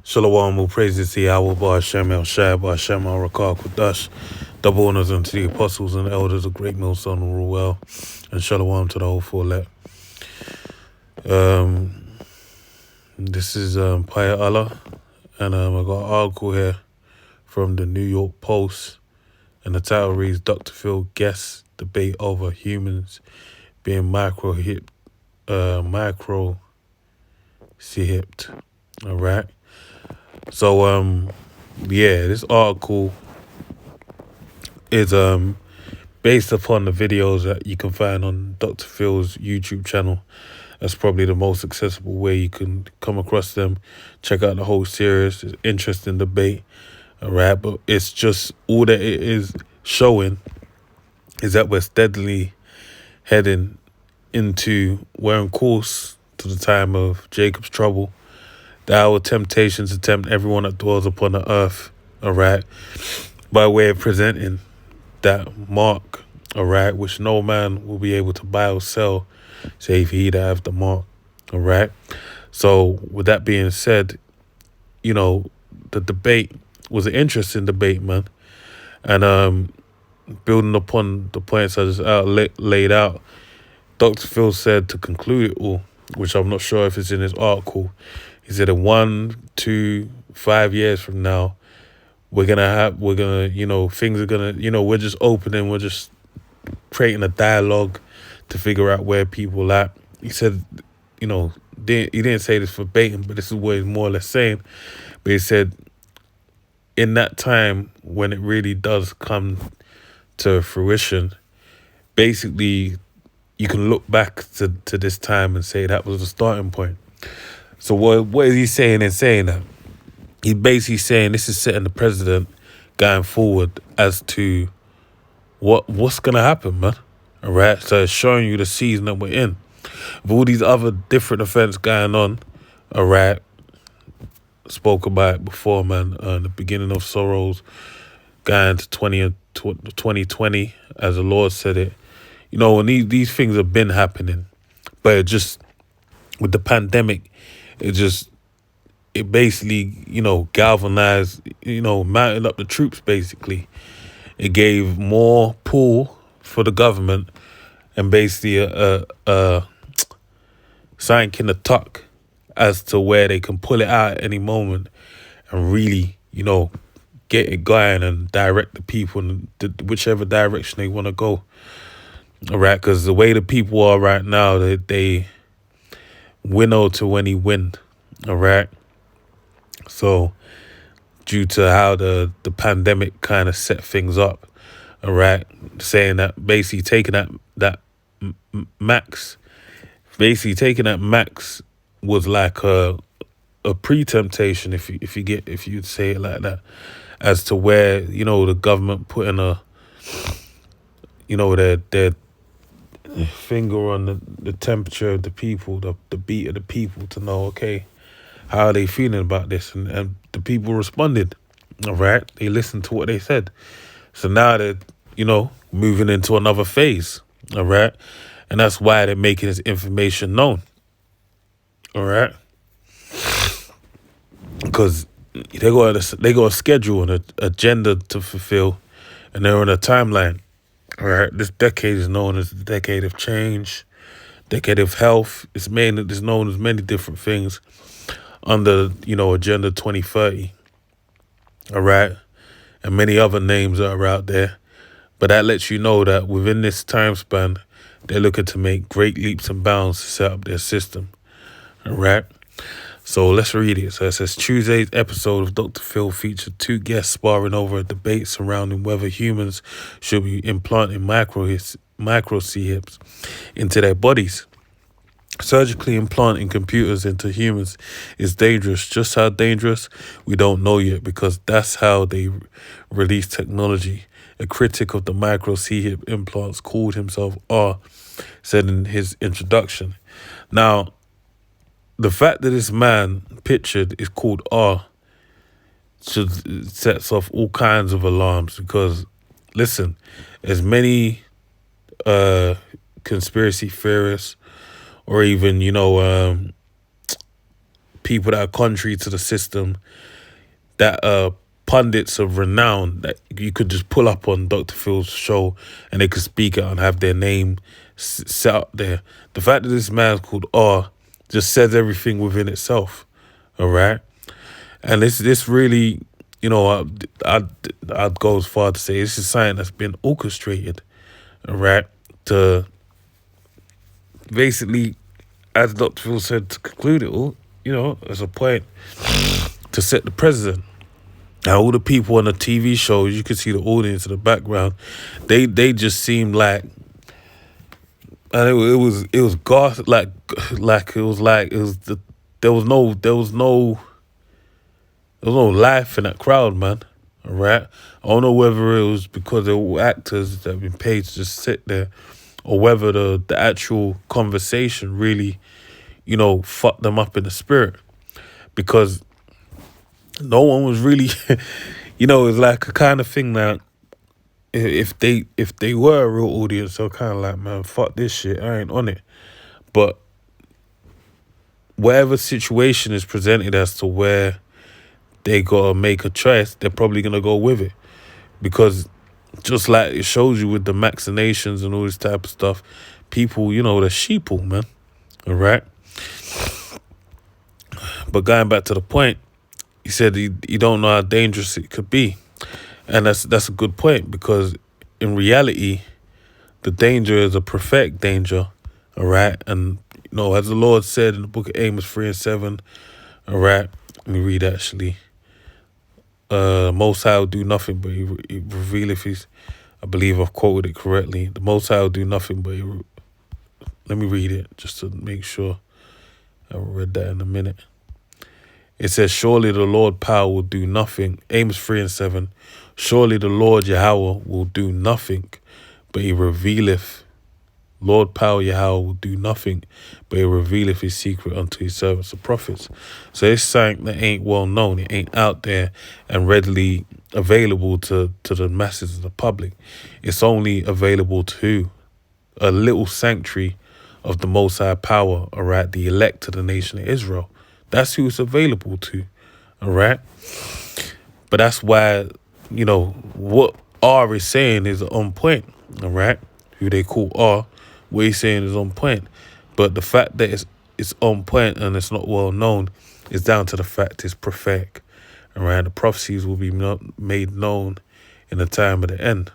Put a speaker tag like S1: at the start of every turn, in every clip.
S1: Shalom, all praises to Yahweh, Hashem El Shai, Hashem El Rakar Kodash. Double honors unto the apostles and elders of Great Millstone and Ruel, and shalom to the whole four let. This is Paya Allah, and I got an article here from the New York Post, and the title reads, Dr. Phil guests debate over humans being micro-hipped. All right. So, this article is based upon the videos that you can find on Dr. Phil's YouTube channel. That's probably the most accessible way you can come across them. Check out the whole series. It's interesting debate. All right, but it's just all that it is showing is that we're steadily heading we're on course to the time of Jacob's trouble. The hour of temptation to tempt everyone that dwells upon the earth, all right, by way of presenting that mark, all right, which no man will be able to buy or sell, save he that have the mark, all right. So with that being said, the debate was an interesting debate, man, and building upon the points I just laid out, Dr. Phil said to conclude it all, which I'm not sure if it's in his article. He said in 1 to 5 years from now, things are gonna, we're just opening, we're just creating a dialogue to figure out where people at. He said, he didn't say this verbatim, but this is what he's more or less saying. But he said, in that time, when it really does come to fruition, basically, you can look back to this time and say that was the starting point. So what is he saying in saying that? He's basically saying this is setting the precedent going forward as to what's going to happen, man. All right? So it's showing you the season that we're in. With all these other different events going on, all right, spoke about it before, man, the beginning of sorrows, going to 2020, as the Lord said it. And these things have been happening. But it just, with the pandemic, it basically, galvanized, mounted up the troops, basically. It gave more pull for the government and basically a sign in the tuck as to where they can pull it out at any moment and really, get it going and direct the people in whichever direction they want to go. All right, because the way the people are right now, they winnow to any wind. All right. So, due to how the pandemic kind of set things up, all right, saying that basically taking that max was like a pre-temptation, if you'd say it like that, as to where the government putting their finger on the temperature of the people, the beat of the people, to know, okay, how are they feeling about this? And the people responded, all right? They listened to what they said. So now they're, moving into another phase, all right? And that's why they're making this information known, all right? Because they got a schedule and an agenda to fulfill, and they're on a timeline, all right? This decade is known as the decade of change, decade of health. It's known as many different things under, Agenda 2030, all right? And many other names that are out there. But that lets you know that within this time span, they're looking to make great leaps and bounds to set up their system, all right? So let's read it. So it says, Tuesday's episode of Dr. Phil featured two guests sparring over a debate surrounding whether humans should be implanting micro C-hips into their bodies. Surgically implanting computers into humans is dangerous. Just how dangerous, we don't know yet, because that's how they release technology. A critic of the micro C-hip implants called himself R said in his introduction. Now, the fact that this man pictured is called R sets off all kinds of alarms, because, listen, as many conspiracy theorists or even, people that are contrary to the system, that pundits of renown that you could just pull up on Dr. Phil's show and they could speak out and have their name set up there. The fact that this man's called R just says everything within itself. All right. And this really, you know, I'd go as far to say this is something that's been orchestrated, all right, to basically, as Dr. Phil said, to conclude it all, you know, as a point to set the precedent. Now, all the people on the TV shows, you can see the audience in the background, they just seemed like, and it was goth, there was no life in that crowd, man. All right. I don't know whether it was because they were actors that have been paid to just sit there, or whether the actual conversation really, you know, fucked them up in the spirit, because no one was really, you know, it's like a kind of thing that if they were a real audience, they're kind of like, man, fuck this shit, I ain't on it. But whatever situation is presented as to where they gotta make a choice, they're probably gonna go with it, because just like it shows you with the vaccinations and all this type of stuff, people, you know, they're sheeple, man. All right. But going back to the point, he said you don't know how dangerous it could be, and that's a good point, because in reality, the danger is a prophetic danger. All right, and you know, as the Lord said in the book of Amos 3:7, all right, let me read actually. Most High will do nothing, but he revealeth his. I believe I've quoted it correctly. The Most High will do nothing, but let me read it just to make sure. I read that in a minute. It says, surely the Lord power will do nothing. Amos 3:7. Surely the Lord Yahweh will do nothing, but he revealeth. Lord power Yahweh will do nothing, but he revealeth his secret unto his servants the prophets. So it's something that ain't well known. It ain't out there and readily available to the masses of the public. It's only available to a little sanctuary of the Most High power, all right, the elect of the nation of Israel. That's who it's available to, all right? But that's why, you know, what R is saying is on point, all right? Who they call R, what he's saying is on point. But the fact that it's on point and it's not well known is down to the fact it's prophetic, all right? The prophecies will be made known in the time of the end,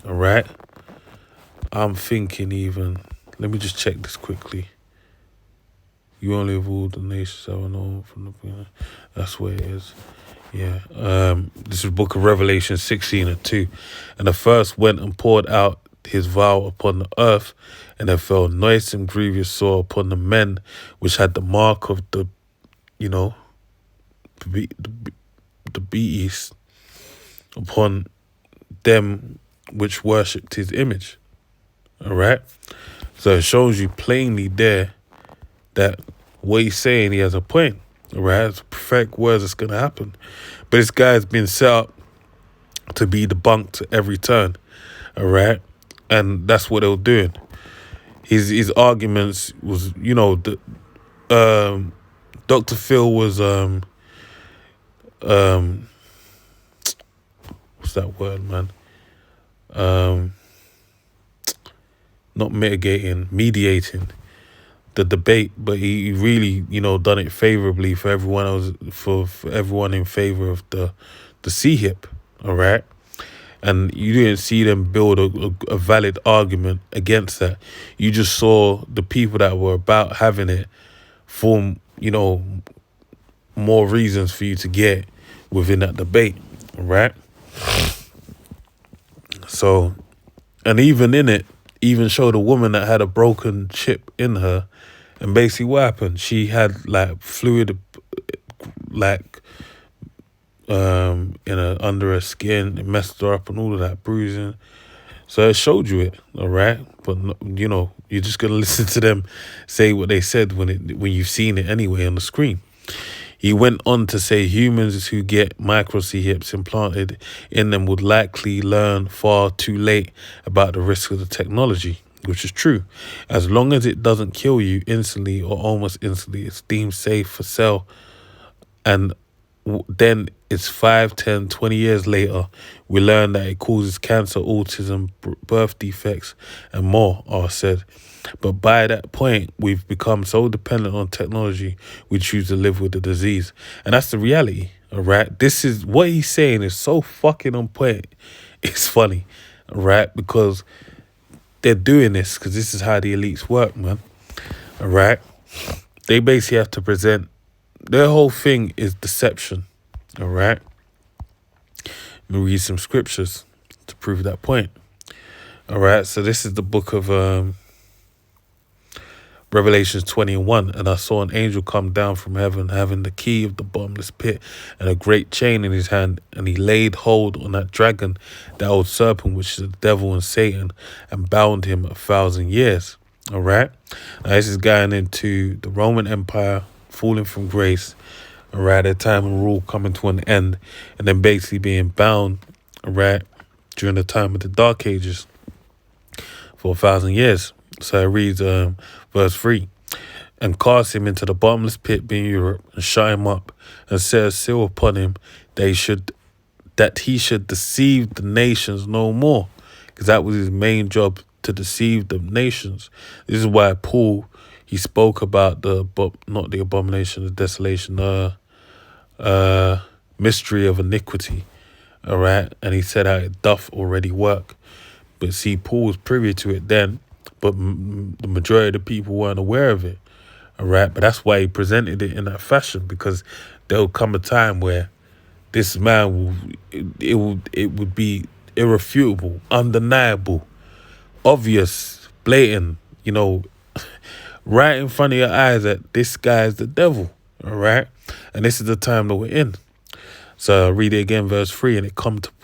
S1: all right? I'm thinking even, let me just check this quickly. You only have ruled the nations I know from the beginning. That's where it is. Yeah. This is book of Revelation 16:2. And the first went and poured out his vial upon the earth, and there fell noisome grievous sore upon the men which had the mark of the, you know, the beast upon them which worshipped his image. All right. So it shows you plainly there that what he's saying, he has a point, all right? It's prophetic words that's going to happen. But this guy's been set up to be debunked at every turn, all right? And that's what they were doing. His arguments was, you know, Dr. Phil was, what's that word, man? Not mitigating, mediating the debate, but he really, you know, done it favorably for everyone. For everyone in favor of the CHIP, all right? And you didn't see them build a valid argument against that. You just saw the people that were about having it form, you know, more reasons for you to get within that debate, all right? So, and even in it, even showed a woman that had a broken chip in her. And basically what happened, she had like fluid, like under her skin. It messed her up and all of that, bruising. So it showed you it, all right? But, you know, you're just going to listen to them say what they said when you've seen it anyway on the screen. He went on to say humans who get micro CHIPs implanted in them would likely learn far too late about the risk of the technology. which is true. As long as it doesn't kill you instantly or almost instantly, it's deemed safe for sale. And then it's 5, 10, 20 years later, we learn that it causes cancer, autism, birth defects, and more are said. But by that point, we've become so dependent on technology, we choose to live with the disease. And that's the reality, all right? This is what he's saying is so fucking on point. It's funny, all right? Because they're doing this because this is how the elites work, man, all right? They basically have to present, their whole thing is deception, all right? Let me read some scriptures to prove that point. All right, so this is the book of Revelations 21. And I saw an angel come down from heaven, having the key of the bottomless pit and a great chain in his hand. And he laid hold on that dragon, that old serpent, which is the devil and Satan, and bound him 1,000 years. All right, now this is going into the Roman Empire falling from grace. All right, their time and rule coming to an end, and then basically being bound, all right, during the time of the Dark Ages for 1,000 years. So it reads verse 3. And cast him into the bottomless pit being Europe, and shut him up, and set a seal upon him that he should deceive the nations no more. Because that was his main job, to deceive the nations. This is why Paul, he spoke about not the abomination of desolation, mystery of iniquity. All right, and he said how it doth already work. But see, Paul was privy to it then, but the majority of the people weren't aware of it. All right, but that's why he presented it in that fashion, because there will come a time where this man it would be irrefutable, undeniable, obvious, blatant, right in front of your eyes that this guy is the devil. All right, and this is the time that we're in. So I'll read it again, verse 3. And cast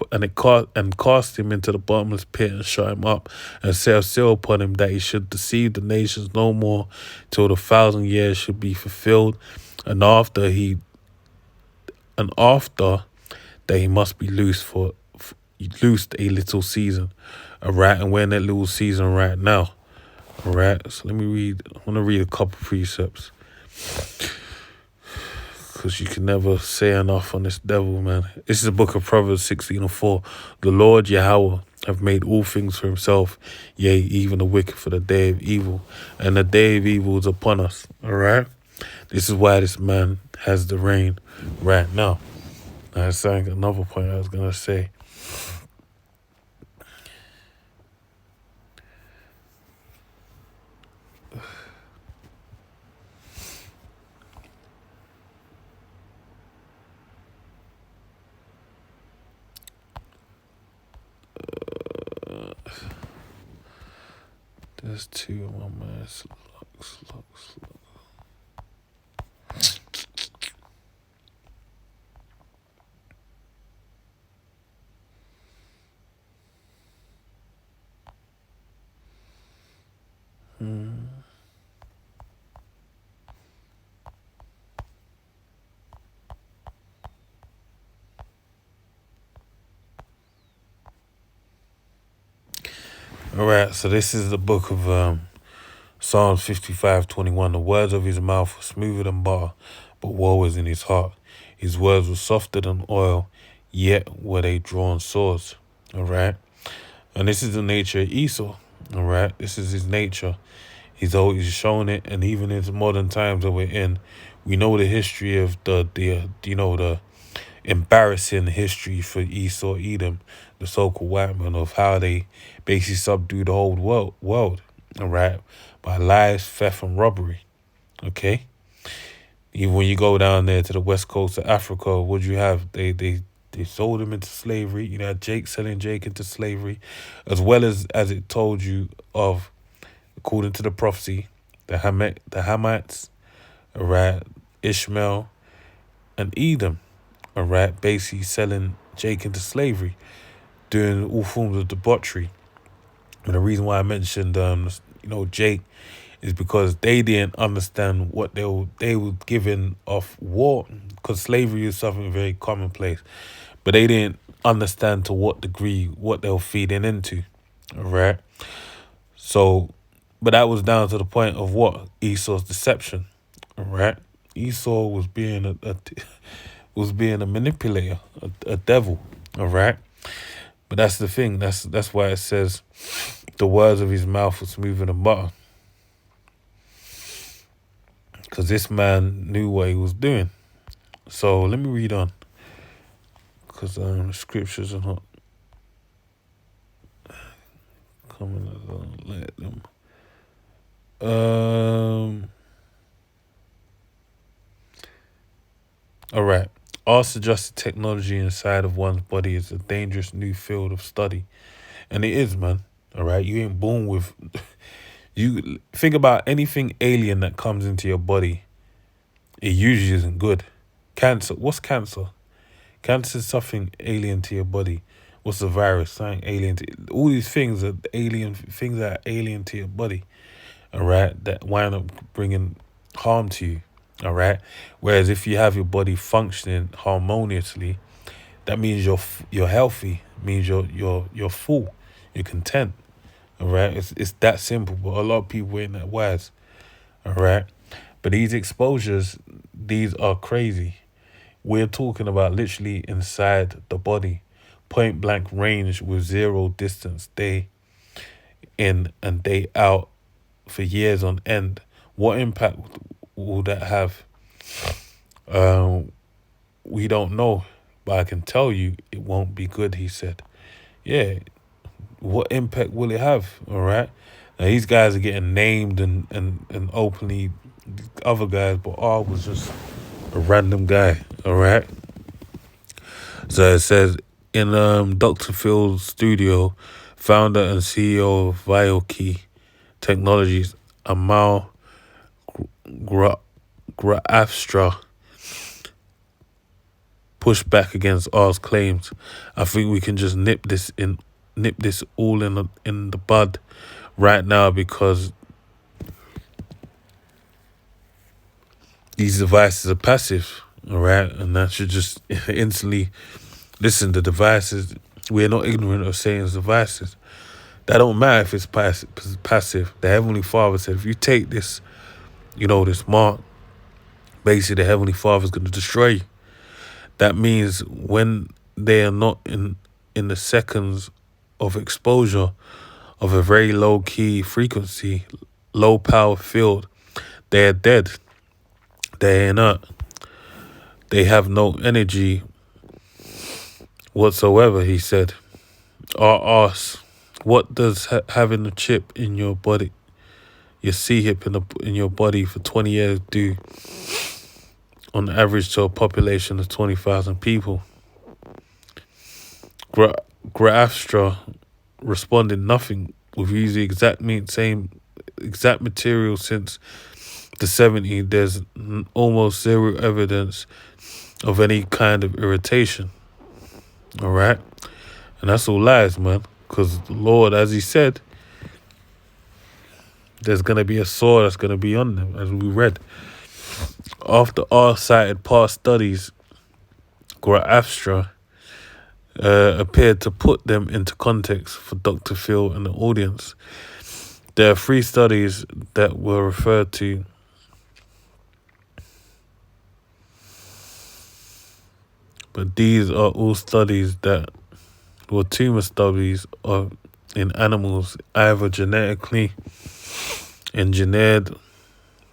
S1: him into the bottomless pit, and shut him up, and set a seal upon him that he should deceive the nations no more, till the 1,000 years should be fulfilled. And after that he must be loosed a little season. All right, and we're in that little season right now. All right, so I want to read a couple precepts, because you can never say enough on this devil, man. This is the book of Proverbs 16:4. The Lord Yahweh have made all things for himself, yea, even the wicked for the day of evil. And the day of evil is upon us, all right? This is why this man has the reign right now. That's another point I was going to say. There's two of my man. Slug. All right, so this is the book of Psalms 55:21. The words of his mouth were smoother than butter, but woe is in his heart. His words were softer than oil, yet were they drawn swords. All right, and this is the nature of Esau. All right, this is his nature. He's always shown it, and even in the modern times that we're in, we know the history of the embarrassing history for Esau, Edom, the so-called white man, of how they basically subdued the whole world, all right, by lies, theft, and robbery, okay? Even when you go down there to the west coast of Africa, what you have, they sold him into slavery. You know, Jake selling Jake into slavery, as well as it told you of, according to the prophecy, the Hamites, all right, Ishmael, and Edom, all right, basically selling Jake into slavery, doing all forms of debauchery. And the reason why I mentioned, Jake, is because they didn't understand what they were giving off war, because slavery is something very commonplace, but they didn't understand to what degree what they were feeding into, all right? So, but that was down to the point of what? Esau's deception, all right? Esau was being was being a manipulator, a devil, all right? But that's the thing. That's why it says the words of his mouth were smoother than butter. Because this man knew what he was doing. So let me read on. Because the scriptures are not coming as I let them. All right. All suggested technology inside of one's body is a dangerous new field of study. And it is, man. All right. You ain't born with. You think about anything alien that comes into your body, it usually isn't good. Cancer. What's cancer? Cancer is something alien to your body. What's a virus? Something alien to all these things are alien things that are alien to your body. All right, that wind up bringing harm to you. All right. Whereas if you have your body functioning harmoniously, that means you're healthy. It means you're full. You're content. All right. It's that simple. But a lot of people ain't that wise. All right. But these exposures, these are crazy. We're talking about literally inside the body, point blank range with zero distance, day in and day out for years on end. What impact will that have? We don't know, but I can tell you it won't be good, he said. Yeah, what impact will it have? All right. Now these guys are getting named and openly other guys, but R was just a random guy. All right. So it says in Dr. Phil's studio, founder and CEO of Viokey Technologies, Amal Graafstra, pushed back against R's claims. I think we can just nip this all in the bud right now, because these devices are passive, all right? And that should just instantly listen. The devices, we're not ignorant of Satan's devices. That don't matter if it's passive. The Heavenly Father said, if you take this, this mark, basically the Heavenly Father's going to destroy you. That means when they are not in the seconds of exposure of a very low key frequency, low power field, they are dead. They are inert. They have no energy whatsoever, he said. Or asked, what does having a chip in your body, your C-hip in your body for 20 years do on average to a population of 20,000 people? Graafstra responded, nothing. We've used the same exact material since the 70s. There's almost zero evidence of any kind of irritation. All right? And that's all lies, man. Because the Lord, as he said, there's going to be a sword that's going to be on them, as we read. After R cited past studies, Graafstra appeared to put them into context for Dr. Phil and the audience. There are 3 studies that were referred to. But these are all studies that were tumor studies in animals, either genetically engineered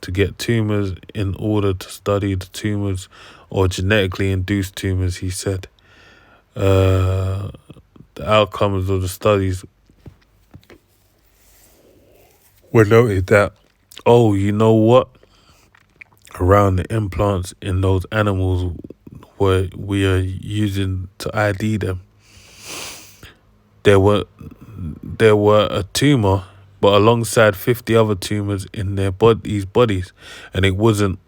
S1: to get tumors in order to study the tumors, or genetically induced tumors, he said. The outcomes of the studies were noted that, you know what? Around the implants in those animals where we are using to ID them, there were a tumor, but alongside 50 other tumors in these bodies, and it wasn't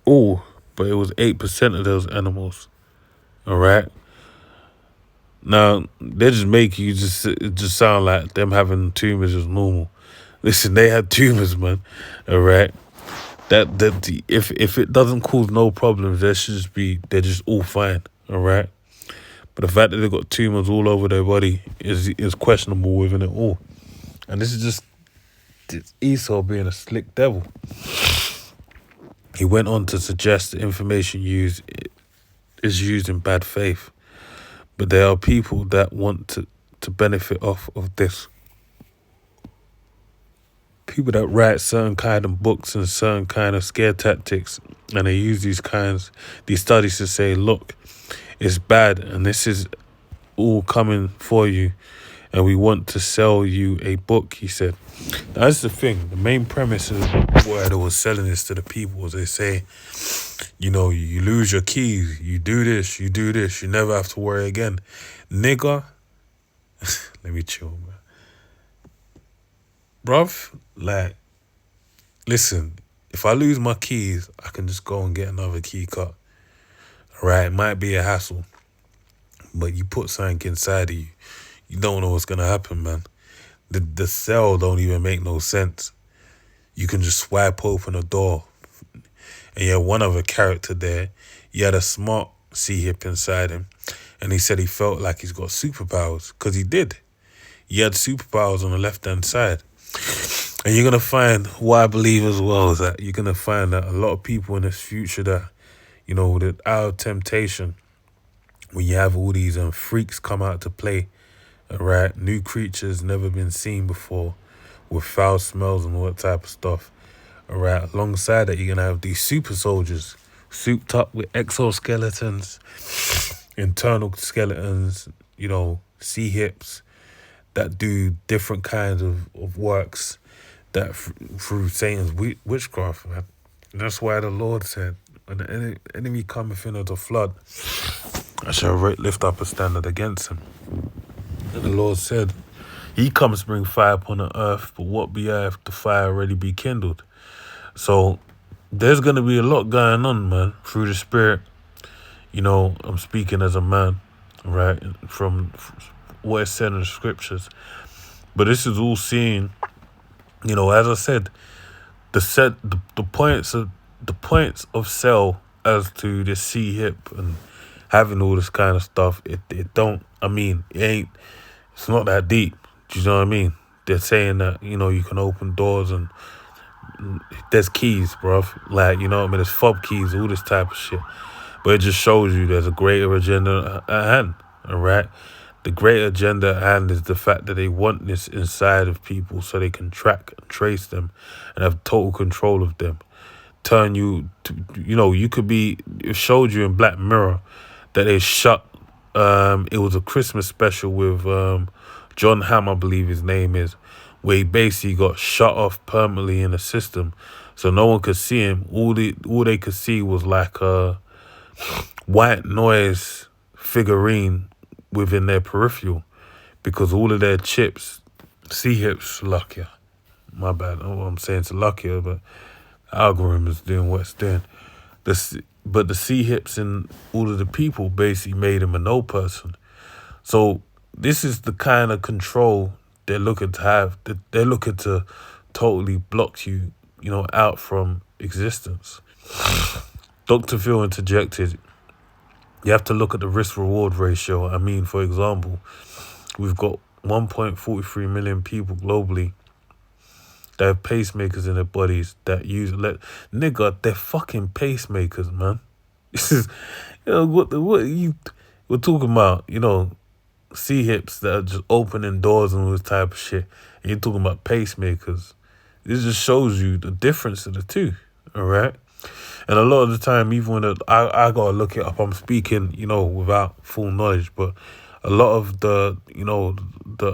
S1: all, but it was 8% of those animals. All right. Now they just make you it just sound like them having tumors is normal. Listen, they had tumors, man. All right. That if it doesn't cause no problems, they're just all fine. All right. But the fact that they've got tumors all over their body is questionable within it all. And this is just Esau being a slick devil. He went on to suggest the information is used in bad faith. But there are people that want to benefit off of this. People that write certain kind of books and certain kind of scare tactics, and they use these studies to say, look, it's bad and this is all coming for you, and we want to sell you a book, he said. That's the thing. The main premise of why they were selling this to the people was they say, you know, you lose your keys, you do this, you never have to worry again. Nigga, let me chill, man. Bruv, like, listen, if I lose my keys, I can just go and get another key cut. Right? It might be a hassle, but you put something inside of you, you don't know what's going to happen, man. The cell don't even make no sense. You can just swipe open a door. And you had one other character there. He had a smart C-hip inside him. And he said he felt like he's got superpowers. Because he did. He had superpowers on the left-hand side. And you're going to find, what I believe as well, is that you're going to find that a lot of people in this future that, you know, that out of temptation, when you have all these freaks come out to play, right? New creatures never been seen before with foul smells and all that type of stuff. All right. Alongside that, you're going to have these super soldiers souped up with exoskeletons, internal skeletons, you know, C-hips that do different kinds of works that through Satan's witchcraft, man. And that's why the Lord said, when the enemy cometh in as a flood, I shall lift up a standard against him. And the Lord said, he comes to bring fire upon the earth, but what be if the fire already be kindled? So there's going to be a lot going on, man, through the Spirit. You know, I'm speaking as a man, right, from what is said in the scriptures. But this is all seen, you know, as I said, the points of cell as to the C-hip and having all this kind of stuff, it don't, I mean, it's not that deep. Do you know what I mean? They're saying that, you know, you can open doors and there's keys, bruv. Like, you know what I mean? There's fob keys, all this type of shit. But it just shows you there's a greater agenda at hand, all right? The greater agenda at hand is the fact that they want this inside of people so they can track and trace them and have total control of them. Turn you to, you know, you could be, it showed you in Black Mirror that they shut, it was a Christmas special with John Hamm, I believe his name is, where he basically got shut off permanently in the system. So no one could see him. All they could see was like a white noise figurine within their peripheral, because all of their chips, C-hips, Salakia. My bad, I don't know what I'm saying, Salakia, but the algorithm is doing what it's doing. But the C-hips in all of the people basically made him a no person. So this is the kind of control they're looking to have. They're looking to totally block you, you know, out from existence. Dr. Phil interjected, you have to look at the risk-reward ratio. I mean, for example, we've got 1.43 million people globally that have pacemakers in their bodies that use nigga, they're fucking pacemakers, man. This is, you know, we're talking about, you know, C-hips that are just opening doors and all this type of shit. And you're talking about pacemakers. This just shows you the difference of the two, all right? And a lot of the time, even when I gotta look it up, I'm speaking, you know, without full knowledge, but a lot of the, you know, but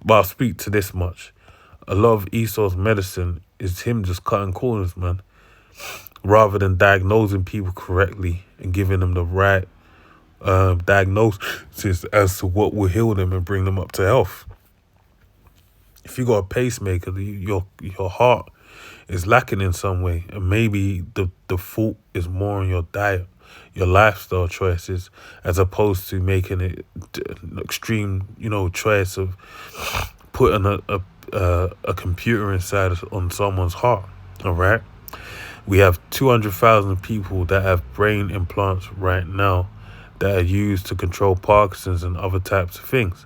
S1: I'll speak to this much. A lot of Esau's medicine is him just cutting corners, man, rather than diagnosing people correctly and giving them the right diagnosis as to what will heal them and bring them up to health. If you got a pacemaker, your heart is lacking in some way, and maybe the fault is more on your diet, your lifestyle choices, as opposed to making it an extreme, you know, choice of putting a computer inside on someone's heart. All right, we have 200,000 people that have brain implants right now that are used to control Parkinson's and other types of things.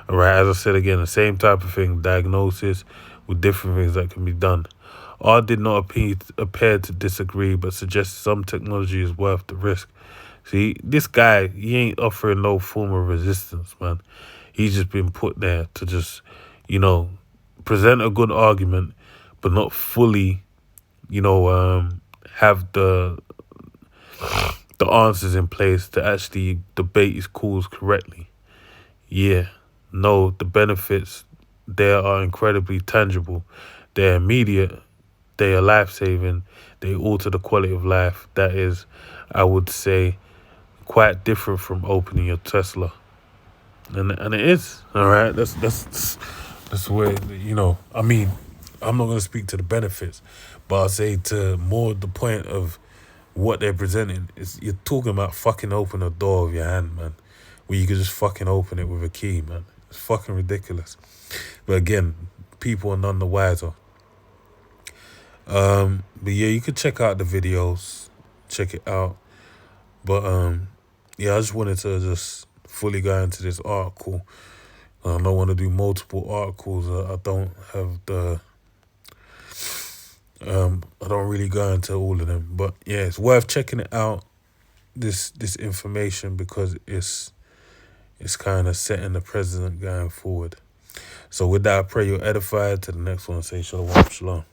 S1: All right, as I said again, the same type of thing, diagnosis with different things that can be done. R did not appear to disagree, but suggested some technology is worth the risk. See, this guy, he ain't offering no form of resistance, man. He's just been put there to just, present a good argument, but not fully, have the answers in place to actually debate his calls correctly. Yeah, no, the benefits there are incredibly tangible. They're immediate. They are life-saving. They alter the quality of life. That is, I would say, quite different from opening your Tesla. And it is, all right? That's where, I mean, I'm not going to speak to the benefits, but I'll say to more the point of what they're presenting is you're talking about fucking open a door with your hand, man, where you could just fucking open it with a key, man. It's fucking ridiculous. But again, people are none the wiser. But yeah, you could check out the videos, check it out. But yeah, I just wanted to just fully go into this article. I don't want to do multiple articles. I don't have the I don't really go into all of them. But yeah, it's worth checking it out, this information, because it's kind of setting the precedent going forward. So with that, I pray you're edified. To the next one, say shalom, shalom.